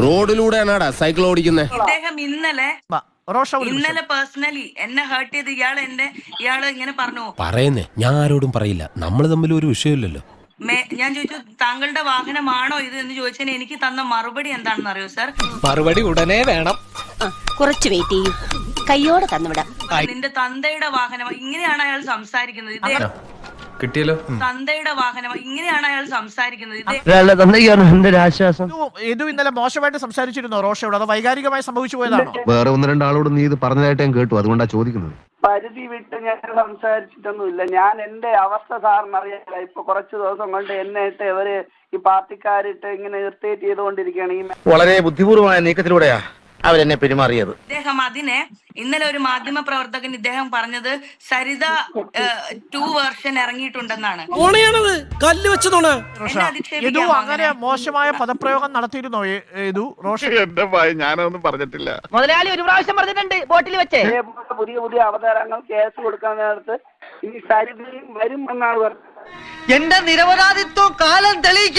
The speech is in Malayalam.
റോഡിലൂടെയാണാടാ സൈക്കിൾ ഓടിക്കുന്നത്. ഇദ്ദേഹം ഇന്നലെ പേഴ്സണലി എന്നെ ഹേർട്ട് ചെയ്ത് ഇയാള് ഇങ്ങനെ പറഞ്ഞു. പറയുന്നേ ഞാൻ ആരോടും പറയില്ല, നമ്മൾ തമ്മിൽ ഒരു വിഷയമില്ലല്ലോ. ഞാൻ ചോദിച്ചു താങ്കളുടെ വാഹനമാണോ ഇത് എന്ന് ചോദിച്ചതിന് എനിക്ക് തന്ന മറുപടി എന്താണെന്ന് അറിയോ സർ? മറുപടി ഉടനെ വേണം, കുറച്ച് വെയിറ്റ് ചെയ്യും, കയ്യോടെ തന്നുവിടാം. നിന്റെ തന്തയുടെ വാഹനം, ഇങ്ങനെയാണ് അയാൾ സംസാരിക്കുന്നത്. കിട്ടിയല്ലോ. തന്തയുടെ വാഹനം, ഇങ്ങനെയാണ് അയാൾ സംസാരിക്കുന്നത്. ഇത് ഇന്നലെ മോശമായിട്ട് സംസാരിച്ചിരുന്നോ റോഷയോട്? അത് വൈകാരികമായി സംഭവിച്ചു പോയതാണോ? വേറെ ഒന്ന് രണ്ടാളോട് നീ ഇത് പറഞ്ഞതായിട്ട് ഞാൻ കേട്ടു, അതുകൊണ്ടാണ് ചോദിക്കുന്നത്. പരിധി വിട്ട് ഞാൻ സംസാരിച്ചിട്ടൊന്നുമില്ല. ഞാൻ എന്റെ അവസ്ഥ സാറിന് അറിയാല. ഇപ്പൊ കുറച്ചു ദിവസം കൊണ്ട് എന്നിട്ട് ഇവര് ഈ പാർട്ടിക്കാരിട്ട് ഇങ്ങനെ ഇറിറ്റേറ്റ് ചെയ്തുകൊണ്ടിരിക്കുകയാണ്. വളരെ ബുദ്ധിപൂർവമായ നീക്കത്തിലൂടെയാ അവരെന്നെ പെരുമാറിയത്. ഇദ്ദേഹം അതിനെ ഇന്നലെ ഒരു മാധ്യമ പ്രവർത്തകൻ ഇദ്ദേഹം പറഞ്ഞത് സരിത 2 വേർഷൻ ഇറങ്ങിയിട്ടുണ്ടെന്നാണ്. അങ്ങനെ മോശമായ പദപ്രയോഗം നടത്തിയിരുന്നോ റോഷൻ? ഞാനൊന്നും പറഞ്ഞിട്ടില്ല. മുതലാളി ഒരു പ്രാവശ്യം പറഞ്ഞിട്ടുണ്ട് ബോട്ടിൽ വെച്ച്. പുതിയ പുതിയ അവതാരങ്ങൾ കേസ് കൊടുക്കാൻ നേരത്ത് ഇനി സരിതയും വരും എന്നാണ് പറഞ്ഞത്. എന്റെ നിരപരാധിത്വം കാലം തെളിയിക്കും.